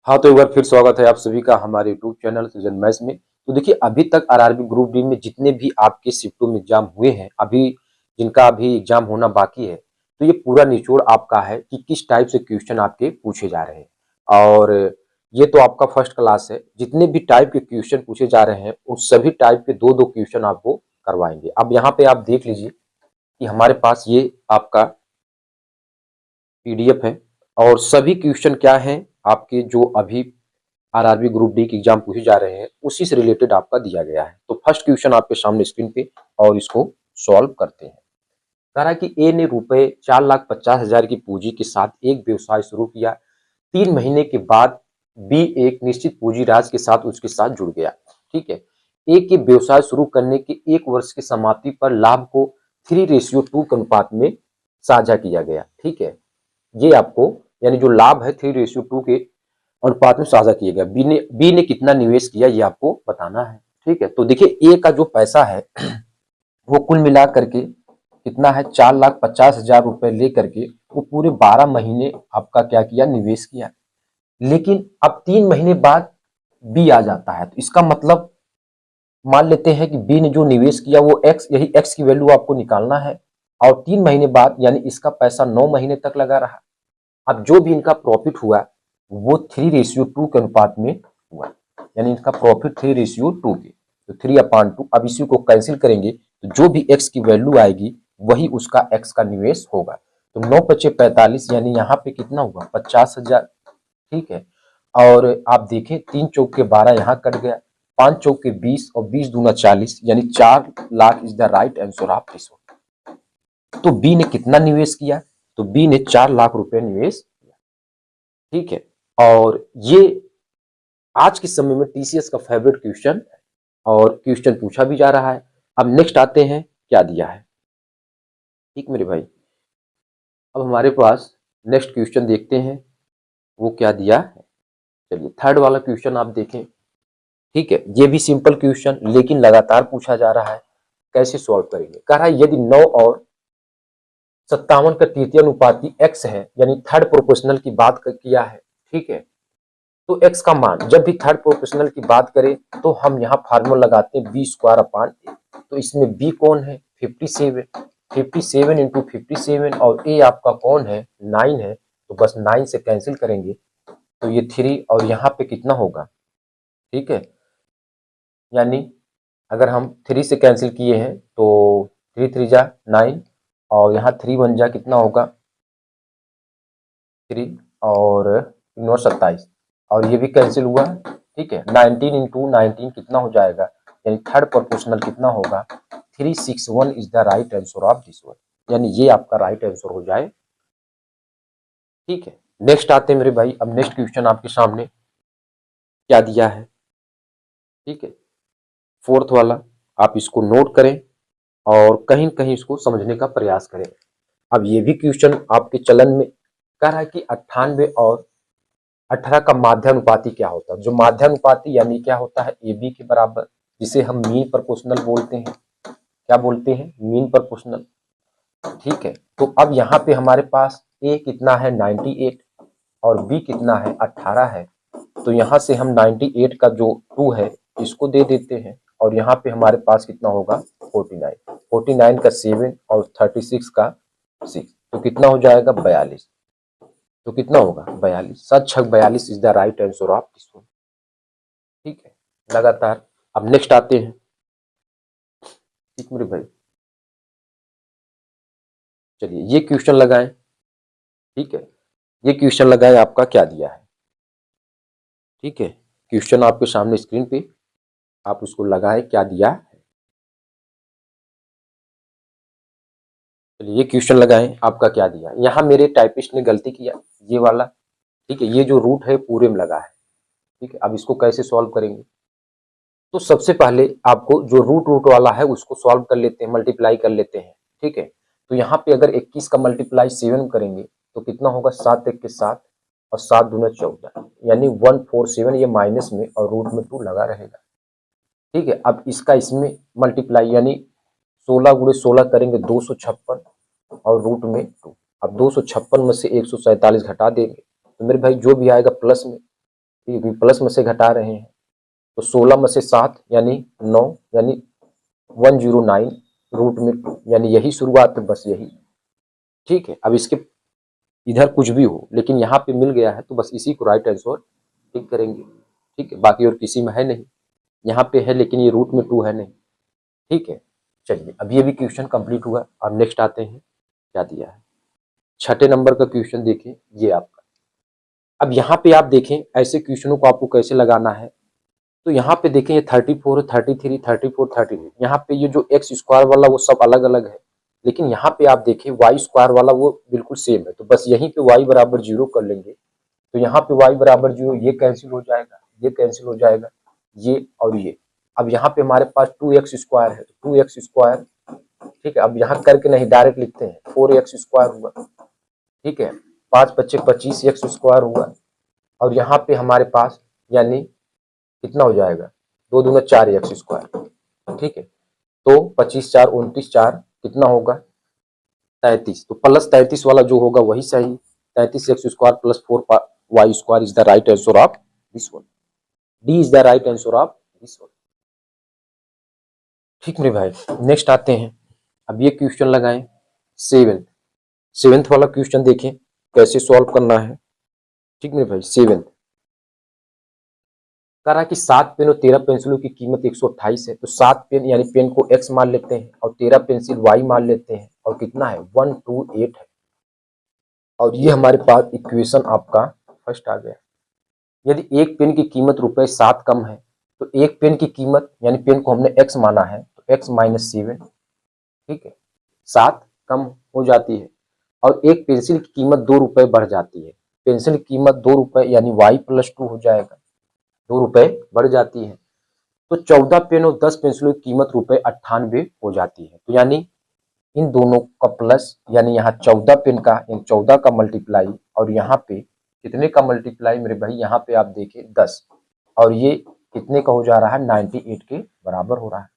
हाँ, तो एक बार फिर स्वागत है आप सभी का हमारे यूट्यूब चैनल सीजन मैथ्स में। तो देखिए अभी तक आरआरबी ग्रुप डी में जितने भी आपके शिफ्टों में एग्जाम हुए हैं, जिनका अभी एग्जाम होना बाकी है, तो ये पूरा निचोड़ आपका है कि किस टाइप से क्वेश्चन आपके पूछे जा रहे हैं। और ये तो आपका फर्स्ट क्लास है, जितने भी टाइप के क्वेश्चन पूछे जा रहे हैं उन सभी टाइप के दो दो क्वेश्चन आपको करवाएंगे। अब यहाँ पे आप देख लीजिए कि हमारे पास ये आपका पीडीएफ है और सभी क्वेश्चन क्या हैं आपके जो अभी आरआरबी ग्रुप डी के एग्जाम पूछे जा रहे हैं उसी से रिलेटेड आपका दिया गया है। तो फर्स्ट क्वेश्चन आपके सामने स्क्रीन पे और इसको सॉल्व करते हैं। कह रहा है कि ए ने रुपए 4,50,000 की पूंजी के साथ एक व्यवसाय शुरू किया। 3 महीने के बाद बी एक निश्चित पूंजी राशि के साथ उसके साथ जुड़ गया। ठीक है, ए के व्यवसाय शुरू करने के 1 वर्ष की समाप्ति पर लाभ को 3:2 के अनुपात में साझा किया गया। ठीक है, ये आपको यानी जो लाभ है 3:2 के अनुपात में साझा किया गया। बी ने कितना निवेश किया ये आपको बताना है। ठीक है, तो देखिए ए का जो पैसा है वो कुल मिला करके कितना है, 4,50,000 रुपए लेकर के वो पूरे 12 महीने आपका क्या किया, निवेश किया। लेकिन अब 3 महीने बाद बी आ जाता है, तो इसका मतलब मान लेते हैं कि बी ने जो निवेश किया वो एक्स, यही एक्स की वैल्यू आपको निकालना है। और 3 महीने बाद यानी इसका पैसा 9 महीने तक लगा रहा। अब जो भी इनका प्रॉफिट हुआ वो 3:2 के अनुपात में हुआ, यानी इनका प्रॉफिट 3:2 के, तो 3/2। अब इसी को कैंसिल करेंगे तो जो भी एक्स की वैल्यू आएगी वही उसका एक्स का निवेश होगा। तो 9×5=45, यानी यहाँ पे कितना हुआ, 50,000। ठीक है, और आप देखें 3 चौक के 12 यहाँ कट गया, 5 चौक के 20 और 20 दूना 40, यानी 4 lakh is the right answer of this one. तो बी ने कितना निवेश किया, तो बी ने 4 लाख रुपए निवेश किया। ठीक है, और ये आज के समय में टीसीएस का फेवरेट क्वेश्चन और क्वेश्चन पूछा भी जा रहा है। अब नेक्स्ट आते हैं क्या दिया है। ठीक मेरे भाई, अब हमारे पास नेक्स्ट क्वेश्चन देखते हैं वो क्या दिया है। चलिए थर्ड वाला क्वेश्चन आप देखें। ठीक है, ये भी सिंपल क्वेश्चन लेकिन लगातार पूछा जा रहा है। कैसे सॉल्व करेंगे, कह रहा है यदि 9 और 57 का तृतीय अनुपाती x है, यानी थर्ड प्रोपोर्शनल की बात किया है। ठीक है, तो x का मान जब भी थर्ड प्रोपोर्शनल की बात करें तो हम यहाँ फार्मूला लगाते हैं b² a। तो इसमें b कौन है, 57, 57 इंटू 57 और a आपका कौन है, 9 है। तो बस 9 से कैंसिल करेंगे तो ये 3 और यहाँ पे कितना होगा। ठीक है, यानी अगर हम 3 से कैंसिल किए हैं तो 3×3=9 और यहाँ 3 1 कितना होगा, 3 और 27 और ये भी कैंसिल हुआ। ठीक है, 19 इंटू 19 कितना हो जाएगा, यानी थर्ड प्रोपोर्शनल कितना होगा, 361 is the right answer of this one, यानी ये आपका राइट आंसर हो जाए। ठीक है, नेक्स्ट आते हैं मेरे भाई। अब नेक्स्ट क्वेश्चन आपके सामने क्या दिया है। ठीक है, फोर्थ वाला आप इसको नोट करें और कहीं कहीं इसको समझने का प्रयास करें। अब ये भी क्वेश्चन आपके चलन में कह रहा है कि 98 और 18 का माध्यानुपाती क्या होता है। जो माध्यानुपाती यानी क्या होता है, ए बी के बराबर, जिसे हम मीन प्रोपोर्शनल बोलते हैं। क्या बोलते हैं, मीन प्रोपोर्शनल। ठीक है, तो अब यहाँ पे हमारे पास ए कितना है, 98 और बी कितना है, 18 है। तो यहाँ से हम 98 का जो 2 है इसको दे देते हैं और यहाँ पे हमारे पास कितना होगा, 49, 49 का 7 और 36 का 6, तो कितना हो जाएगा, 42। तो कितना होगा, 42। 7×6=42 is the right answer of this one. ठीक है, लगातार। अब नेक्स्ट आते हैं। ठीक मेरे भाई, चलिए ये क्वेश्चन लगाएं। ठीक है, ये क्वेश्चन लगाएं, आपका क्या दिया है। ठीक है, क्वेश्चन आपके सामने स्क्रीन पे, आप उसको लगाएं क्या दिया है। चलिए ये क्वेश्चन लगाएं, आपका क्या दिया। यहाँ मेरे टाइपिस्ट ने गलती किया, ये वाला। ठीक है, ये जो रूट है पूरे में लगा है। ठीक है, अब इसको कैसे सॉल्व करेंगे, तो सबसे पहले आपको जो रूट रूट वाला है उसको सॉल्व कर लेते हैं, मल्टीप्लाई कर लेते हैं। ठीक है, तो यहाँ पे अगर 21 का मल्टीप्लाई 7 करेंगे तो कितना होगा, 7 1 के 7 और 7 दूना 14, यानी 147, ये माइनस में और रूट में 2 लगा रहेगा। ठीक है, अब इसका इसमें मल्टीप्लाई यानी 16×16 करेंगे 256 और रूट में 2। अब 256 में से 147 घटा देंगे तो मेरे भाई जो भी आएगा प्लस में, क्योंकि प्लस में से घटा रहे हैं। तो 16 में से 7 यानी 9 यानी 109 रूट में, यानी यही शुरुआत है, बस यही। ठीक है, अब इसके इधर कुछ भी हो लेकिन यहाँ पे मिल गया है तो बस इसी को राइट आंसर टिक करेंगे। ठीक है, बाकी और किसी में है नहीं, यहाँ पे है लेकिन ये रूट में 2 है नहीं। ठीक है, चलिए अब ये भी क्वेश्चन कंप्लीट हुआ। अब नेक्स्ट आते हैं, क्या दिया है छठे नंबर का क्वेश्चन देखें, ये आपका। अब यहाँ पे आप देखें ऐसे क्वेश्चनों को आपको कैसे लगाना है। तो यहाँ पे देखें ये 34, 33, 34, 33, यहाँ पे ये जो एक्स स्क्वायर वाला वो सब अलग अलग है, लेकिन यहाँ पे आप देखें वाई स्क्वायर वाला वो बिल्कुल सेम है। तो बस यहीं पे वाई बराबर 0 कर लेंगे। तो यहाँ पे वाई बराबर 0, ये कैंसिल हो जाएगा, ये कैंसिल हो जाएगा, ये और ये। अब यहाँ पे हमारे पास 2x स्क्वायर है, तो 2x स्क्वायर। ठीक है, अब यहाँ करके नहीं डायरेक्ट लिखते हैं, 4x स्क्वायर हुआ। ठीक है, 5 बच्चे 25x स्क्वायर हुआ। और यहाँ पे हमारे पास यानी कितना हो जाएगा, 2 दूना 4x स्क्वायर। ठीक है, तो 25 4 29 4 कितना होगा 33। तो प्लस 33 वाला जो होगा वही सही, 33x square plus 4y square is the right answer of this one. D is the right answer of this one. ठीक मेरे भाई, नेक्स्ट आते हैं। अब ये क्वेश्चन लगाएं सेवेंथ वाला क्वेश्चन देखें कैसे सॉल्व करना है। ठीक मेरे भाई, सेवेंथ कह रहा है कि 7 पेन और 13 पेंसिलों की कीमत 128 है। तो 7 पेन यानी पेन को x मान लेते हैं और 13 पेंसिल y मान लेते हैं, और कितना है 128 है। और ये हमारे पास इक्वेशन आपका फर्स्ट आ गया। यदि एक पेन की कीमत ₹7 कम है, तो एक पेन की कीमत यानी पेन को हमने x माना है तो x माइनस 7, ठीक है, 7 कम हो जाती है। और एक पेंसिल की कीमत ₹2 बढ़ जाती है। पेंसिल की कीमत ₹2 यानी y प्लस 2 हो जाएगा, ₹2 बढ़ जाती है। तो 14 पेन और 10 पेंसिलों की कीमत ₹98 हो जाती है। तो यानी इन दोनों का प्लस, यानी यहाँ 14 पेन का यानी 14 का मल्टीप्लाई, और यहाँ पे कितने का मल्टीप्लाई मेरे भाई, यहाँ पे आप देखें 10, और ये कितने का हो जा रहा है 98 के बराबर हो रहा है।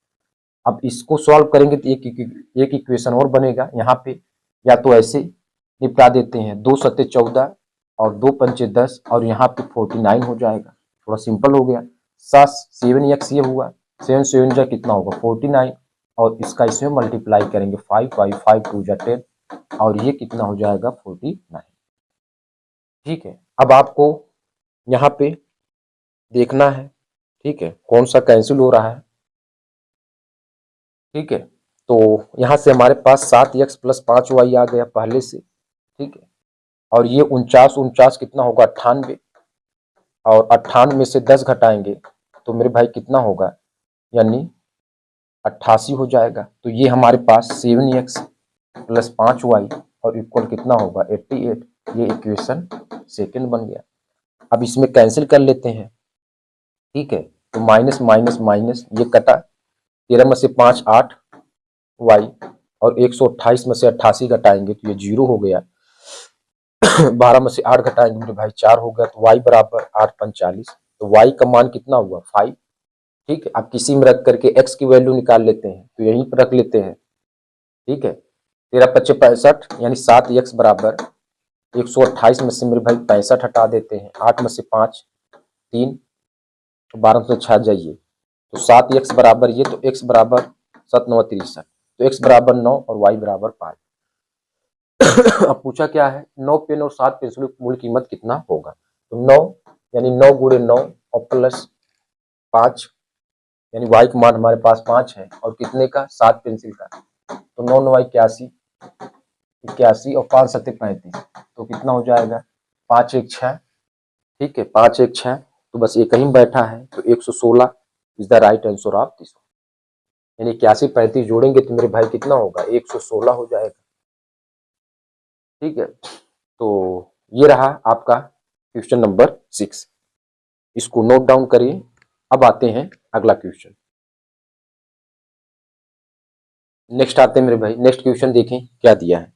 अब इसको सॉल्व करेंगे तो एक इक्वेशन और बनेगा यहाँ पे, या तो ऐसे निपटा देते हैं 2 सत्ते 14 और 2 पंचे 10 और यहाँ पे 49 हो जाएगा। थोड़ा सिंपल हो गया। 7 ये हुआ, 7 7 जा कितना होगा 49, और इसका इसमें मल्टीप्लाई करेंगे 5 5 2 जा 10, और ये कितना हो जाएगा 49। ठीक है, अब आपको यहाँ पे देखना है, ठीक है, कौन सा कैंसिल हो रहा है। ठीक है, तो यहाँ से हमारे पास 7x प्लस 5y आ गया पहले से। ठीक है, और ये 49 कितना होगा 98, और 98 में से 10 घटाएंगे तो मेरे भाई कितना होगा, यानी 88 हो जाएगा। तो ये हमारे पास 7x प्लस 5y और इक्वल कितना होगा 88। ये इक्वेशन सेकंड बन गया। अब इसमें कैंसिल कर लेते हैं। ठीक है, तो माइनस माइनस माइनस ये कटा, 13 में से 5 8 y, और 128 में से 88 घटाएंगे तो ये 0 हो गया। 12 में से 8 घटाएंगे मेरे भाई 4 हो गया। तो y बराबर 8 45। तो y का मान कितना हुआ 5। ठीक है, अब किसी में रख करके x की वैल्यू निकाल लेते हैं, तो यहीं पर रख लेते हैं। ठीक है, 13 पच्चे 65 यानी 7x बराबर 128 में से मेरे भाई 65 हटा देते हैं, 8 में से 5 3, तो 12 में से 6 जाइए, तो 7x बराबर ये, तो x बराबर 7 9 63, तो x बराबर 9 और y बराबर 5। अब पूछा क्या है 9 पेन और 7 पेंसिलों की मूल कीमत कितना होगा। तो 9 यानी 9 गुणे 9 और प्लस 5, यानी y का मान हमारे पास 5 है, और कितने का 7 पेंसिल का, तो 9 9 81 और 5 7 35, तो कितना हो जाएगा 5 1 6। ठीक है, 5 1 6, तो बस एक ही बैठा है, तो 116 is the right answer of this. यानी 81 35 जोड़ेंगे तो मेरे भाई कितना होगा 116 हो जाएगा। ठीक है, तो ये रहा आपका क्वेश्चन नंबर 6, इसको नोट डाउन करिए। अब आते हैं अगला क्वेश्चन। नेक्स्ट आते हैं मेरे भाई, नेक्स्ट क्वेश्चन देखें क्या दिया है।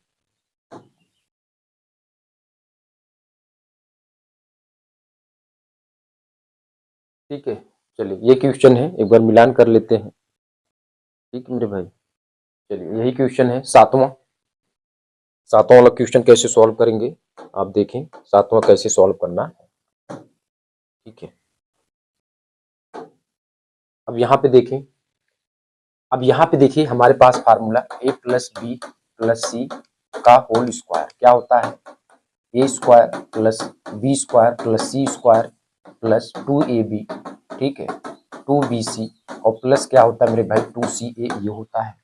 ठीक है, चलिए ये क्वेश्चन है, एक बार मिलान कर लेते हैं। ठीक है मेरे भाई, चलिए यही क्वेश्चन है सातवां वाला क्वेश्चन कैसे सॉल्व करेंगे आप देखें, सातवां कैसे सॉल्व करना है। ठीक है। अब यहाँ पे देखें, अब यहाँ पे देखिए हमारे पास formula a plus B plus C का होल स्क्वायर क्या होता है, A square plus B square plus C square plus 2ab, ठीक है, 2bc और प्लस क्या होता है मेरे भाई 2ca, ये होता है।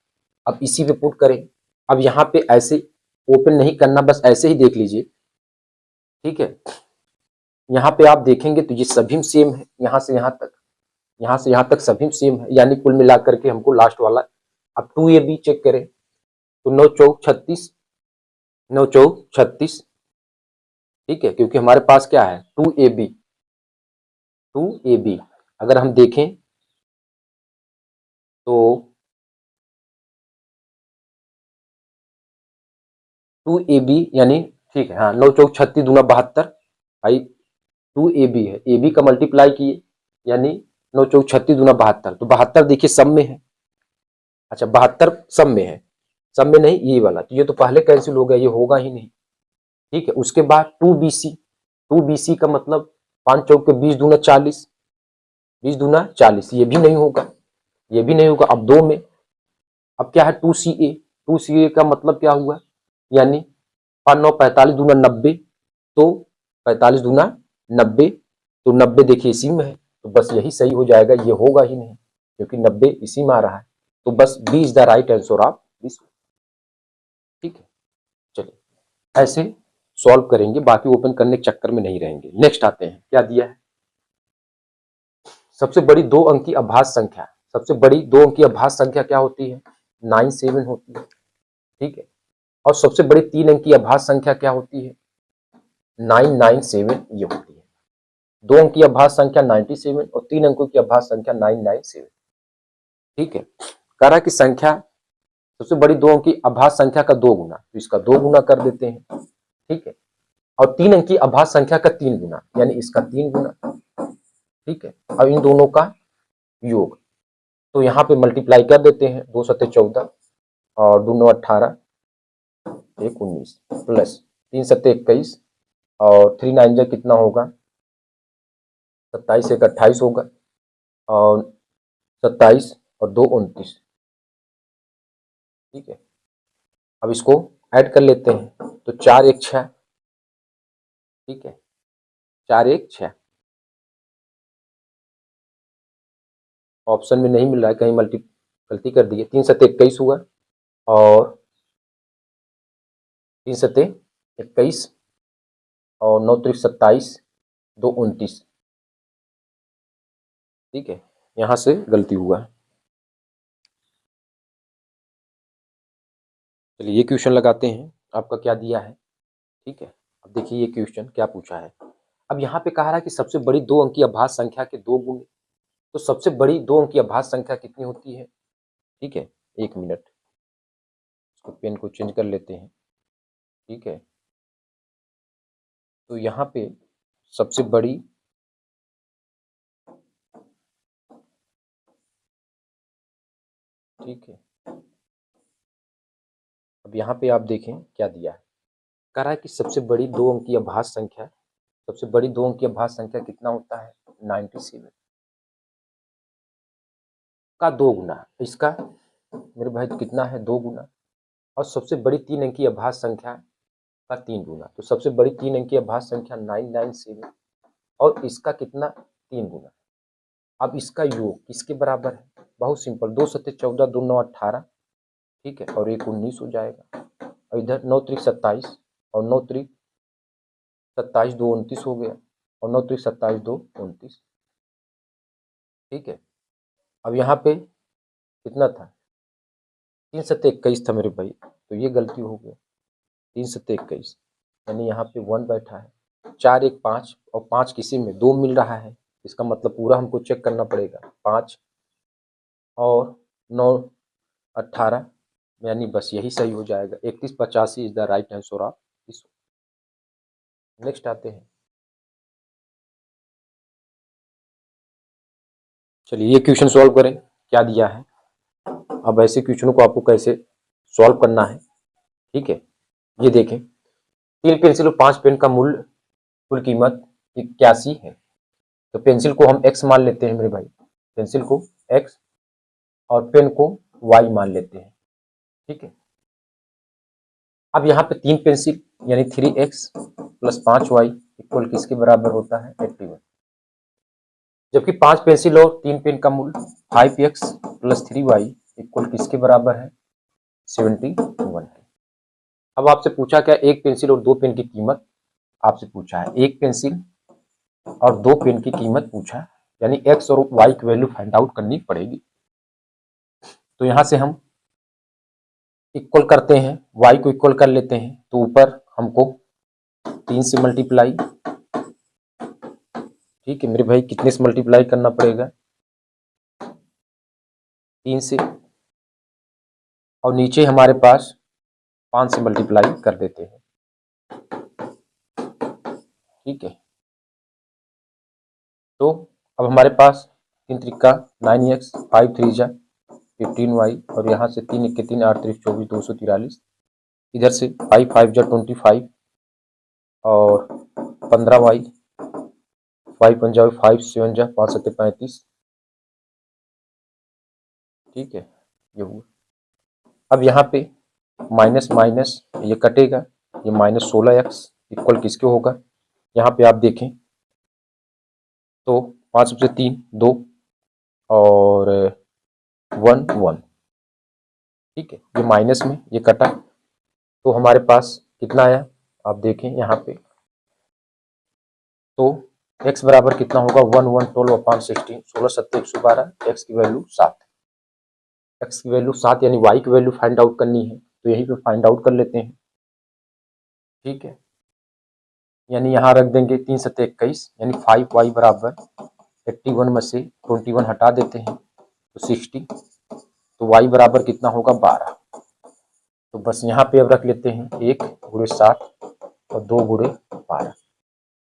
अब इसी पे पुट करें। अब यहाँ पे ऐसे ओपन नहीं करना, बस ऐसे ही देख लीजिए, ठीक है। यहाँ पे आप देखेंगे तो ये सभी सेम है, यहाँ से यहाँ तक, यहाँ से यहाँ तक सभी सेम है, यानी कुल मिलाकर के हमको लास्ट वाला। अब 2ab चेक करें तो 9 चौक 36, 9 चौक 36, ठीक है, क्योंकि हमारे पास क्या है 2ab, 2ab अगर हम देखें तो 2ab यानी, ठीक है, हाँ, 9 चौक 36 दूना 72 भाई, 2ab है, ab का मल्टीप्लाई किए यानी 9 चौक 36 दूना 72, तो 72 देखिए सब में है। अच्छा 72 सब में है, सब में नहीं ये वाला, तो ये तो पहले कैंसिल हो गया, ये होगा ही नहीं, ठीक है। उसके बाद 2bc, 2bc का मतलब 5 चौक के 20 दूना 40, 20 दूना 40, ये भी नहीं होगा, ये भी नहीं होगा। अब दो में, अब क्या है 2ca, 2ca का मतलब क्या हुआ, यानी 5 9 45 दूना 90, तो 45 दूना 90, तो 90 देखिए इसी में है, तो बस यही सही हो जाएगा, ये होगा ही नहीं क्योंकि 90 इसी में आ रहा है, तो बस B is the right answer of this, ठीक है। चलिए ऐसे सॉल्व करेंगे, बाकी ओपन करने के चक्कर में नहीं रहेंगे। नेक्स्ट आते हैं, क्या दिया है, सबसे बड़ी 2 अंकी अभाज्य संख्या, सबसे बड़ी 2 अंकी अभाज्य संख्या क्या होती है, 97 होती है, ठीक है। और सबसे बड़ी 3 अंकी अभाज्य संख्या क्या होती है, 997 ये होती है। 2 अंक की अभाज्य संख्या 97 और 3 अंकों की अभाज्य संख्या 997, ठीक है। कह रहा है कि संख्या, सबसे बड़ी 2 अंक की अभाज्य संख्या का 2 गुना, तो इसका 2 गुना कर देते हैं, ठीक है। और 3 अंक की अभाज्य संख्या का 3 गुना, यानी इसका 3 गुना, ठीक है। अब इन दोनों का योग, तो यहाँ पे मल्टीप्लाई कर देते हैं, 2 सत्ते 14 और 2 9 18, 1 19 प्लस 3 सत्ते 21 और 3 9 जा कितना होगा 27, 1 28 होगा और 27 और 2 29, ठीक है। अब इसको ऐड कर लेते हैं, तो 4 1 6, ठीक है, 4 1 6, ऑप्शन में नहीं मिल रहा है, कहीं गलती कर दी है, 3 सत्ते 21 हुआ और 3 सत्ते 21 और 9 त्रिक 27, 2 29, ठीक है, यहाँ से गलती हुआ है। चलिए ये क्वेश्चन लगाते हैं, आपका क्या दिया है, ठीक है। अब देखिए ये क्वेश्चन क्या पूछा है। अब यहाँ पे कहा रहा है कि सबसे बड़ी 2 अंकीय अभाज्य संख्या के 2 गुने, तो सबसे बड़ी 2 अंकीय अभाज्य संख्या कितनी होती है, ठीक है। 1 मिनट, इसको पेन को चेंज कर लेते हैं, ठीक है। तो यहाँ पे सबसे बड़ी, ठीक है। अब यहाँ पे आप देखें क्या दिया है, कह रहा है कि सबसे बड़ी 2 अंकीय अभाज्य संख्या, सबसे बड़ी 2 अंकीय अभाज्य संख्या कितना होता है 97 का 2 गुना, इसका मेरे भाई कितना है 2 गुना, और सबसे बड़ी 3 अंकीय अभाज्य संख्या का 3 गुना, तो सबसे बड़ी 3 अंकीय अभाज्य संख्या 997 और इसका कितना 3 गुना। अब इसका योग किसके बराबर है, बहुत सिंपल, 2 सत्ते 14, 2 9 18, ठीक है, और 1 19 हो जाएगा, और इधर 9 त्रिक 27 और 9 त्रिक 27, 2 29 हो गया, और 9 त्रिक 27, 2 29, ठीक है। अब यहाँ पे कितना था 3 सत्ते 21 था मेरे भाई, तो ये गलती हो गई, 3 सत्ते 21 यानी यहाँ पे 1 बैठा है, 4 1 5 और 5 किसी में 2 मिल रहा है, इसका मतलब पूरा हमको चेक करना पड़ेगा, 5 और 9 18, यानी बस यही सही हो जाएगा, 31 85 is the right answer of this. Next आते हैं, चलिए ये क्वेश्चन सॉल्व करें, क्या दिया है। अब ऐसे क्वेश्चनों को आपको कैसे सॉल्व करना है, ठीक है। ये देखें, 3 पेंसिल और 5 पेन का मूल्य, कुल कीमत 81 है, तो पेंसिल को हम x मान लेते हैं मेरे भाई, पेंसिल को x और पेन को y मान लेते हैं, ठीक है। अब यहाँ पे 3 पेंसिल यानी 3x प्लस 5y इक्वल किसके बराबर होता है 81, जबकि 5 पेंसिल और 3 पेन का मूल्य 5x प्लस 3y इक्वल किसके बराबर है 71 है। अब आपसे पूछा क्या, एक पेंसिल और 2 पेन की कीमत आपसे पूछा है, एक पेंसिल और 2 पेन की कीमत पूछा है, यानी x और y की वैल्यू फाइंड आउट करनी पड़ेगी। तो यहां से हम इक्वल करते हैं, y को इक्वल कर लेते हैं, तो ऊपर हमको 3 से मल्टीप्लाई, ठीक है मेरे भाई, कितने से मल्टीप्लाई करना पड़ेगा 3 से, और नीचे हमारे पास 5 से मल्टीप्लाई कर देते हैं, ठीक है। तो अब हमारे पास 3 त्रिका 9x 5 3 जा 15y और यहाँ से 3 1 3 8 3 24 243, इधर से 5 5 जा 25 और 15y 5 5 जा 5 7 जा 5 7 35, ठीक है ये हुआ। अब यहाँ पे माइनस माइनस ये कटेगा, ये माइनस 16x इक्वल किसके होगा, यहाँ पे आप देखें तो 5 से 3 2 और 1 1, ठीक है, ये माइनस में ये कटा, तो हमारे पास कितना आया आप देखें यहाँ पे, तो x बराबर कितना होगा 1 1 12 अपॉन 16 16 7 112, x की वैल्यू 7, x की वैल्यू 7 यानी y की वैल्यू फाइंड आउट करनी है, तो यहीं पे फाइंड आउट कर लेते हैं, ठीक है। यानी यहाँ रख देंगे 3 7 21 यानी 5y बराबर 81 में से 21 हटा देते हैं तो 60, तो y बराबर कितना होगा 12, तो बस यहाँ पे अब रख लेते हैं 1 गुणे 7 और 2 गुणे 12,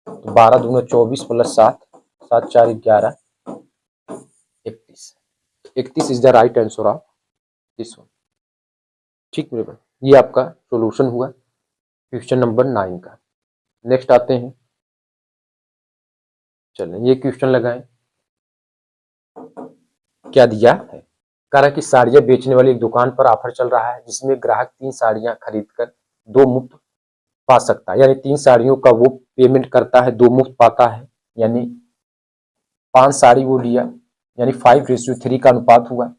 तो 12 दूना 24 plus 7 7 4 11 31, 31 is the right answer of this one, ठीक मेरे भाई। ये आपका सॉल्यूशन हुआ क्वेश्चन नंबर 9 का। नेक्स्ट आते हैं, चलें ये क्वेश्चन लगाएं, क्या दिया है, कह रहा है कि साड़ियां बेचने वाली एक दुकान पर ऑफर चल रहा है जिसमें ग्राहक 3 साड़ियां खरीदकर 2 मुफ्त पा सकता है, यानी 3 साड़ियों का वो पेमेंट करता है 2 मुफ्त पाता है, यानी 5 साड़ी वो लिया, यानी 5:3 का अनुपात हुआ,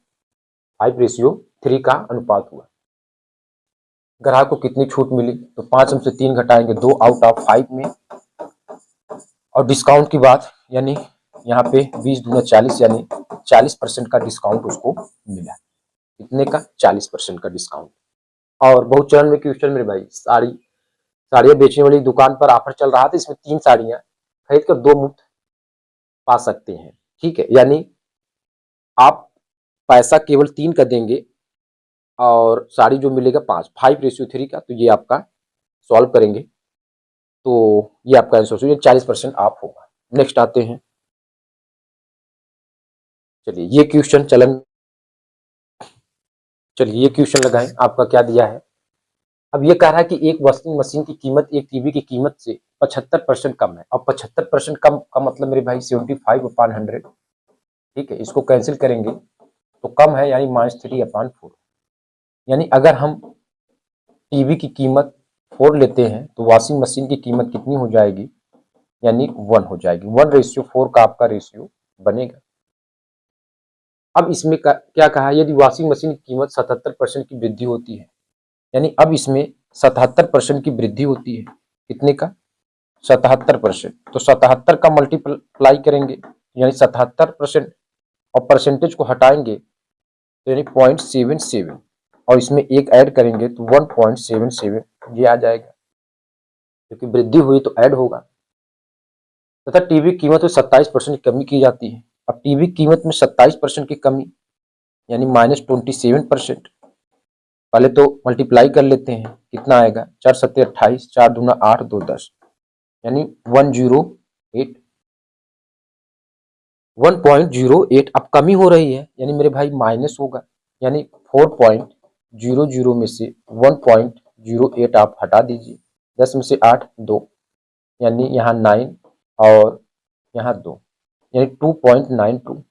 5:3 का अनुपात हुआ। ग्राहक को कितनी छूट मिली, तो 5 में से 3 घटाएंगे 2 आउट ऑफ 5 में, और डिस्काउंट की बात, यानी यहाँ पे 20 दूना 40 यानी 40% का डिस्काउंट उसको मिला, कितने का 40% का डिस्काउंट। और बहुचरण में क्वेश्चन मेरे भाई, साड़ियां बेचने वाली दुकान पर ऑफर चल रहा था, इसमें 3 साड़ियां खरीद कर 2 मुफ्त पा सकते हैं, ठीक है, यानी आप पैसा केवल 3 का देंगे और साड़ी जो मिलेगा 5:3 का, तो ये आपका सॉल्व करेंगे तो ये आपका आंसर हो 40% ऑफ होगा। नेक्स्ट आते हैं, चलिए ये क्वेश्चन ये क्वेश्चन लगाएं, आपका क्या दिया है। अब ये कह रहा है कि एक वॉशिंग मशीन की कीमत एक टीवी की कीमत से 75% कम है, और 75% कम का मतलब मेरे भाई 75/100, ठीक है, इसको कैंसिल करेंगे तो कम है यानी -3/4, यानी अगर हम टीवी की कीमत 4 लेते हैं तो वॉशिंग मशीन की कीमत कितनी हो जाएगी, यानी 1 हो जाएगी, 1:4 का आपका रेशियो बनेगा। अब इसमें क्या कहा, यदि वॉशिंग मशीन की कीमत 77% की वृद्धि होती है, यानी अब इसमें 77% की वृद्धि होती है, कितने का 77%, तो 77 का मल्टीप्लाई करेंगे यानी 77% और परसेंटेज को हटाएंगे तो यानी 0.77, और इसमें एक ऐड करेंगे तो 1.77 ये आ जाएगा, क्योंकि वृद्धि हुई तो ऐड होगा। तथा टीवी की कीमत में 27% की कमी की जाती है। अब टीवी कीमत में 27% की कमी यानी -27%, पहले तो मल्टीप्लाई कर लेते हैं, कितना आएगा 4 7 28 4 दूना 8 2 10 यानी 1.08, अब कमी हो रही है यानी मेरे भाई माइनस होगा, यानी 4.00 में से 1.08 आप हटा दीजिए, 10 में से 8 2 यानी यहाँ 9 और यहाँ 2, यानी 2.92,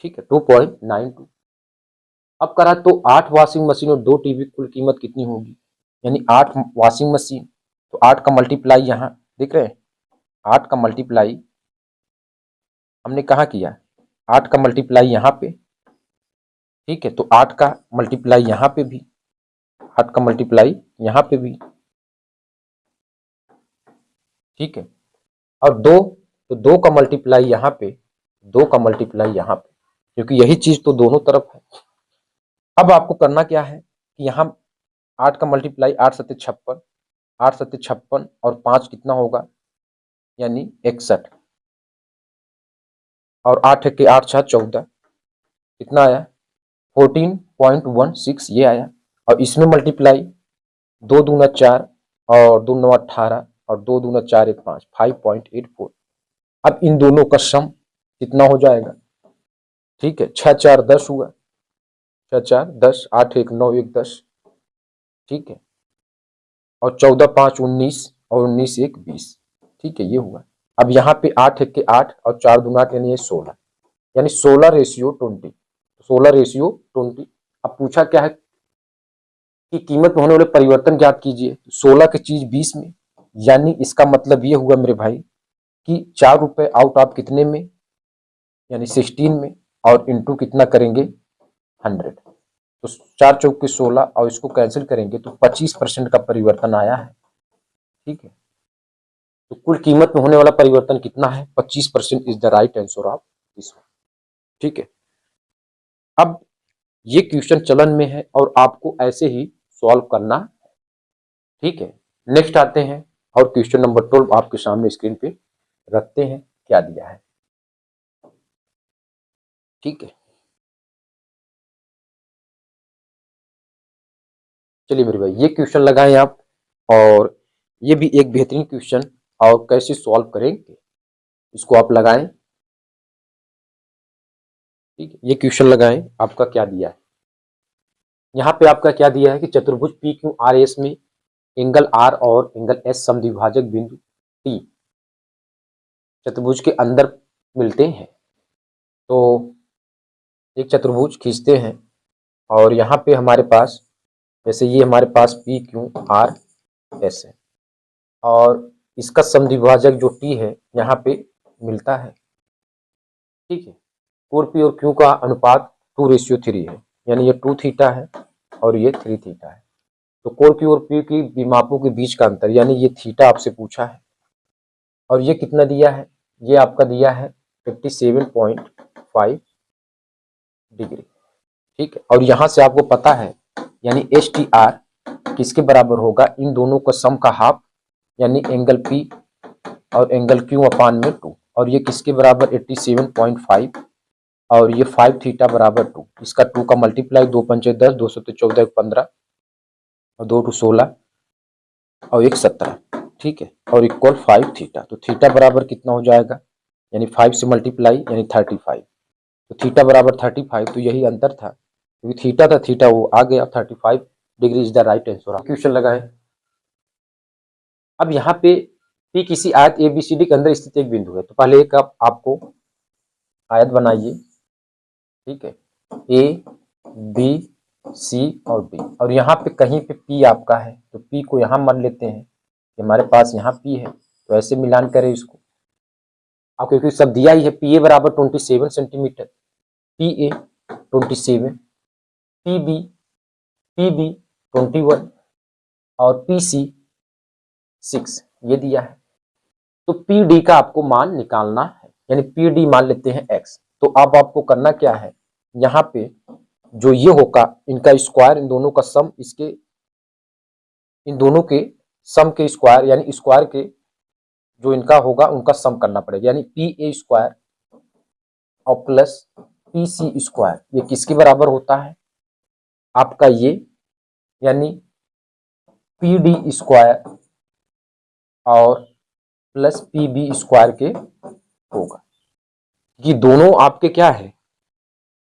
ठीक है 2.92। अब करा तो 8 वॉशिंग मशीन और 2 टीवी कुल कीमत कितनी होगी, यानी 8 वॉशिंग मशीन, तो 8 का मल्टीप्लाई यहाँ देख रहे हैं, 8 का मल्टीप्लाई हमने कहाँ किया, 8 का मल्टीप्लाई यहाँ पे, ठीक है, तो 8 का मल्टीप्लाई यहाँ पे भी, 8 का मल्टीप्लाई यहाँ पे भी, ठीक है, और 2, तो 2 का मल्टीप्लाई यहाँ पे, 2 का मल्टीप्लाई यहाँ पे, क्योंकि यही चीज तो दोनों तरफ है। अब आपको करना क्या है कि यहाँ 8 का मल्टीप्लाई 8 सत्ते 56, 8 सत्ते 56 और 5 कितना होगा, यानी 61, और 8 के 8 6 14, कितना आया 14.16 ये आया, और इसमें मल्टीप्लाई 2 दूना 4 और 2 9 18 और 2 दूना 4 1 5, 5.84। अब इन दोनों का सम कितना हो जाएगा, ठीक है, 6 4 10 हुआ, 6 4 10, 8 1 9 1 10, ठीक है, और 14 5 19 और 19 1 20, ठीक है, ये हुआ। अब यहाँ पे 8 1 के 8 और 4 दूना 8 यानी 16, यानी 16:20, 16:20। अब पूछा क्या है कि कीमत में होने वाले परिवर्तन ज्ञात कीजिए, 16 की चीज 20 में, यानी इसका मतलब ये हुआ मेरे भाई कि 4 रुपए आउट ऑफ कितने में, यानी 16 में, और इंटू कितना करेंगे 100, तो 4 चौक के 16 और इसको कैंसिल करेंगे तो 25% का परिवर्तन आया है, ठीक है, तो कुल कीमत में होने वाला परिवर्तन कितना है, 25% is the right answer of this one, ठीक है। अब ये क्वेश्चन चलन में है और आपको ऐसे ही सॉल्व करना है, ठीक है। नेक्स्ट आते हैं और क्वेश्चन नंबर 12 आपके सामने स्क्रीन पे रखते हैं, क्या दिया है, ठीक है। चलिए मेरे भाई ये क्वेश्चन लगाएं आप, और ये भी एक बेहतरीन क्वेश्चन, और कैसे सॉल्व करेंगे इसको आप लगाएं, ठीक है। ये क्वेश्चन लगाएं, आपका क्या दिया है, यहाँ पे आपका क्या दिया है कि चतुर्भुज पी क्यू आर एस में एंगल आर और एंगल एस समद्विभाजक बिंदु टी चतुर्भुज के अंदर मिलते हैं, तो एक चतुर्भुज खींचते हैं, और यहाँ पे हमारे पास जैसे ये हमारे पास पी क्यू आर एस है, और इसका समद्विभाजक जो टी है यहाँ पे मिलता है, ठीक है। कोण पी और क्यू का अनुपात 2:3 है, यानी ये 2 थीटा है और ये 3 थीटा है, तो कोण पी और पी की विमापों के बीच का अंतर, यानी ये थीटा आपसे पूछा है, और ये कितना दिया है, ये आपका दिया है 57.5 डिग्री, ठीक है। और यहाँ से आपको पता है यानी एस टी आर किसके बराबर होगा, इन दोनों का सम का हाफ, यानी एंगल पी और एंगल क्यू अपान में 2, और ये किसके बराबर 87.5, और ये 5 थीटा बराबर 2, इसका 2 का मल्टीप्लाई 2 पंचे 10, 2 सत्ते 14 15 और 2 टू 16 और 1 17, ठीक है, और इक्वल 5 थीटा, तो थीटा बराबर कितना हो जाएगा, यानी 5 से मल्टीप्लाई यानी 35, तो थीटा बराबर 35, तो यही अंतर था, क्योंकि थीटा था, थीटा वो आ गया, 35 degree is the right answer. Question लगाए, अब यहाँ पे P किसी आयत ABCD के अंदर स्थित एक बिंदु है, तो पहले एक आपको आयत बनाइए, ठीक है, ABC और B, और यहाँ पे कहीं पे P आपका है, तो P को यहाँ मान लेते हैं कि हमारे पास यहाँ P है, तो ऐसे मिलान करें इसको, अब क्योंकि सब दिया ही है, PA बराबर 27 सेंटीमीटर, PA 27, PB 21 और PC 6 ये दिया है, तो PD का आपको मान निकालना है, यानी PD मान लेते हैं x, तो अब आपको करना क्या है, यहाँ पे जो ये होगा इनका स्क्वायर, इन दोनों का सम, इसके इन दोनों के सम के स्क्वायर, यानी स्क्वायर के जो इनका होगा उनका सम करना पड़ेगा, यानी PA स्क्वायर और प्लस PC स्क्वायर, ये किसके बराबर होता है आपका ये, यानी PD स्क्वायर और प्लस PB स्क्वायर के होगा, ये दोनों आपके क्या है,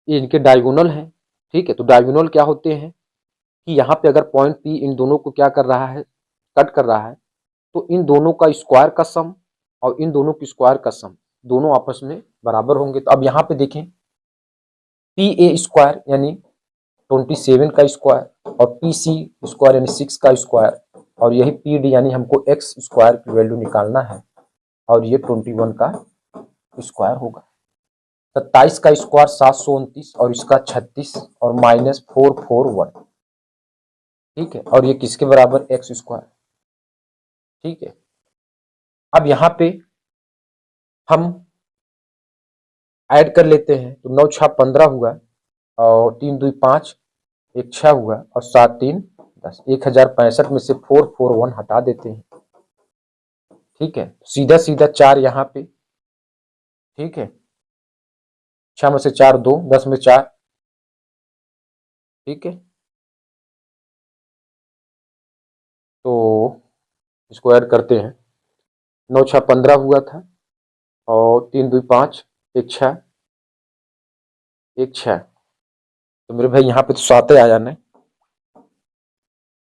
ये इनके डायगोनल हैं, ठीक है, तो डायगोनल क्या होते हैं कि यहाँ पे अगर पॉइंट P इन दोनों को क्या कर रहा है, कट कर रहा है, तो इन दोनों का स्क्वायर का सम और इन दोनों की स्क्वायर का सम, दोनों आपस में बराबर होंगे। तो अब यहाँ पे देखें पी ए स्क्वायर यानी 27 का स्क्वायर और पी सी स्क्वायर यानी 6 का स्क्वायर और यही पी डी यानी हमको एक्स स्क्वायर की वैल्यू निकालना है और ये 21 का स्क्वायर होगा। 27 का स्क्वायर 729 और इसका 36 और -441, ठीक है, और ये किसके बराबर एक्स स्क्वायर, ठीक है। अब यहाँ पे हम ऐड कर लेते हैं तो 9 6 15 हुआ और 3 2 5 1 6 हुआ और 7 3 10, 1065 में से 441 हटा देते हैं, ठीक है। सीधा सीधा 4 यहाँ पे, ठीक है, 6 में से 4 2, 10 में 4, ठीक है। तो इसको ऐड करते हैं, 9 6 15 हुआ था और 3 2 5 1 6 1 6, तो मेरे भाई यहाँ पे तो 7 आया ना,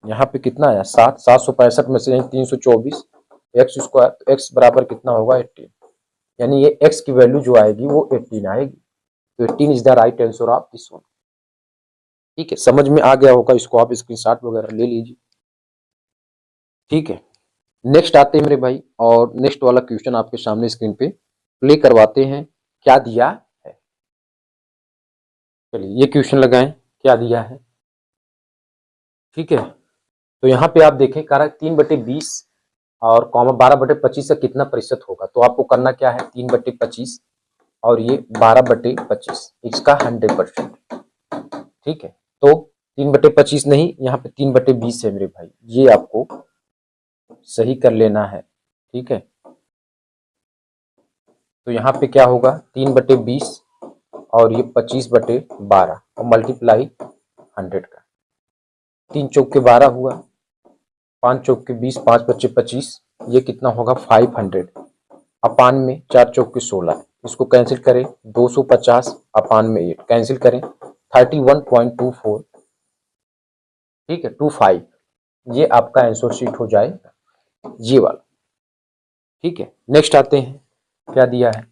यहाँ पे कितना आया 7, 765 में से यही 324 एक्स स्क्वायर, तो एक्स बराबर कितना होगा 18, यानी ये एक्स की वैल्यू जो आएगी वो 18 आएगी। तो 18 is the right answer of this one, ठीक है। समझ में आ गया होगा, इसको आप स्क्रीनशॉट वगैरह ले लीजिए, ठीक है। नेक्स्ट आते हैं मेरे भाई और नेक्स्ट वाला क्वेश्चन आपके सामने स्क्रीन पे प्ले करवाते हैं। क्या दिया है, चलिए ये क्वेश्चन लगाएं, क्या दिया है, ठीक है। तो यहाँ पे आप देखें कह रहा है 3/20 और कॉमा 12/25 का कितना प्रतिशत होगा। तो आपको करना क्या है, 3/25 और ये 12/25 इसका 100%, ठीक है। तो 3/25 नहीं, यहाँ पे 3/20 है मेरे भाई, ये आपको सही कर लेना है, ठीक है। तो यहाँ पे क्या होगा 3/20 और ये 25/12 और मल्टीप्लाई 100 का, 3 चौक के 12 हुआ, 5 चौक के 20, 5 पच्चे 25, ये कितना होगा 500 अपान में 4 चौक के 16, इसको कैंसिल करें 250 अपान में 8 कैंसिल करें 31.24, ठीक है 25, ये आपका आंसर शीट हो जाएगा ये वाला, ठीक है। नेक्स्ट आते हैं, क्या दिया है,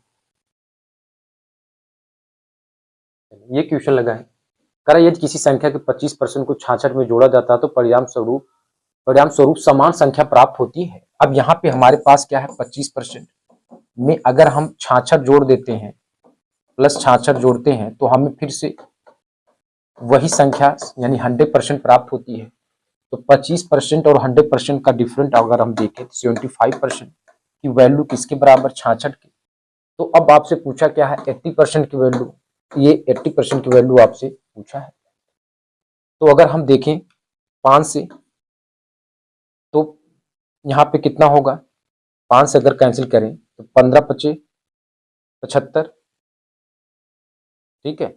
ये क्वेश्चन लगा है, करा यदि किसी संख्या के 25% को 66 में जोड़ा जाता है तो परिणाम स्वरूप समान संख्या प्राप्त होती है। अब यहाँ पे हमारे पास क्या है 25% में अगर हम 66 जोड़ देते हैं प्लस 66 जोड़ते हैं तो हमें फिर से वही संख्या यानी 100% प्राप्त होती है। तो 25% और 100% का डिफरेंट अगर हम देखें तो 75% की वैल्यू किसके बराबर 66 की। तो अब आपसे पूछा क्या है 80% की वैल्यू, ये 80% की वैल्यू आपसे पूछा है। तो अगर हम देखें 5 से तो यहाँ पे कितना होगा, 5 से अगर कैंसिल करें तो 15 पचे 75, ठीक है,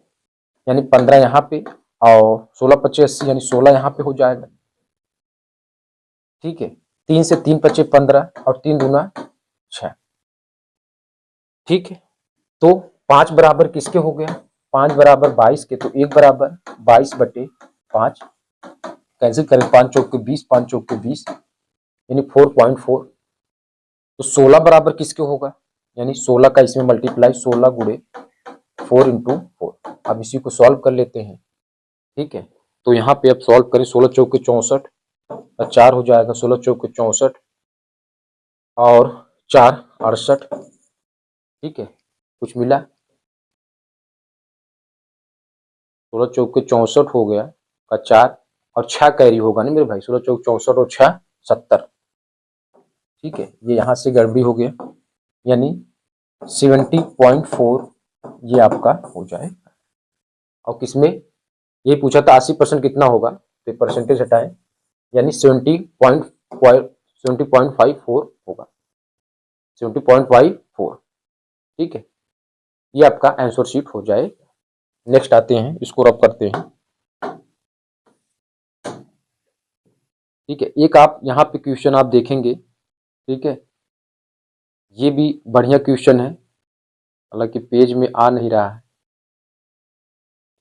यानी 15 यहाँ पे और 16 पचे 80 यानी 16 यहाँ पे हो जाएगा, ठीक है। 3 से 3 पचे 15 और 3 दूना 6, ठीक है। तो 5 बराबर किसके हो गया, 5 बराबर 22 के, तो 1 बराबर 22/5 कैंसिल करें 5 चौक के 20, 5 चौक के 20 यानी 4.4। तो 16 बराबर किसके होगा, यानी 16 का इसमें मल्टीप्लाई 16 गुणे 4 इंटू 4। अब इसी को सॉल्व कर लेते हैं, ठीक है। तो यहाँ पे अब सॉल्व करें 16 चौक के 64 और 4 हो जाएगा 16 चौक के 64 और 4 68, ठीक है, कुछ मिला 16 चौक के 64 हो गया का 4 और 6 कैरी होगा नहीं मेरे भाई, 16 चौक 64 और 6 70, ठीक है। ये यहाँ से गड़बड़ी हो गया यानी 70.4 ये आपका हो जाए। और किसमें ये पूछा था 80% कितना होगा, तो परसेंटेज हटाएं यानी 70.54 होगा, 70.54, ठीक है। ये आपका आंसर शीट हो जाए। नेक्स्ट आते हैं, इसको रब करते हैं, ठीक है। एक आप यहाँ पे क्वेश्चन आप देखेंगे, ठीक है, ये भी बढ़िया क्वेश्चन है, हालांकि पेज में आ नहीं रहा है,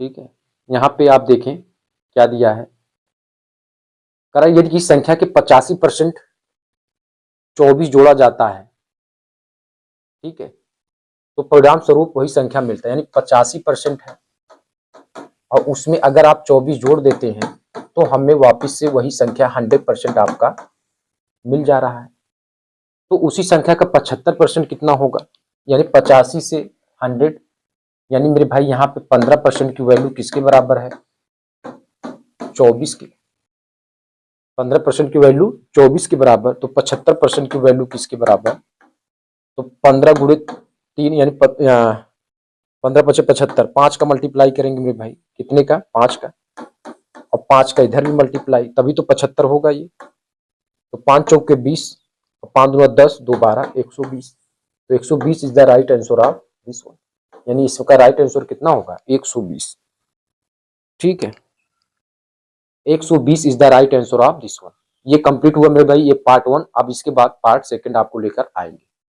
ठीक है। यहाँ पे आप देखें क्या दिया है, करा यदि की संख्या के 85% 24 जोड़ा जाता है, ठीक है, तो परिणाम स्वरूप वही संख्या मिलता है, यानी 85% है। और उसमें अगर आप 24 जोड़ देते हैं तो हमें वापस से वही संख्या 100% आपका मिल जा रहा है। तो उसी संख्या का 75% कितना होगा, यानी 85 से 100, यानी मेरे भाई यहाँ पे 15% की वैल्यू किसके बराबर है, 24 की। 15% की वैल्यू 24 के बराबर, तो 75% की वैल्यू किसके बराबर, तो 15 गुणे 3 यानी 15 पचे 75, 5 का मल्टीप्लाई करेंगे मेरे भाई, कितने का, 5 का, और 5 का इधर भी मल्टीप्लाई, तभी तो 75 होगा ये। तो 5 चौके 20, 5 दूना 10, 2 12, 120। तो 120 is the right answer of this one, यानी इसका राइट आंसर कितना होगा, 120। ठीक है, 120 is the right answer of this one. ये कंप्लीट हुआ मेरे भाई ये पार्ट 1। अब इसके बाद पार्ट 2 आपको लेकर आएंगे।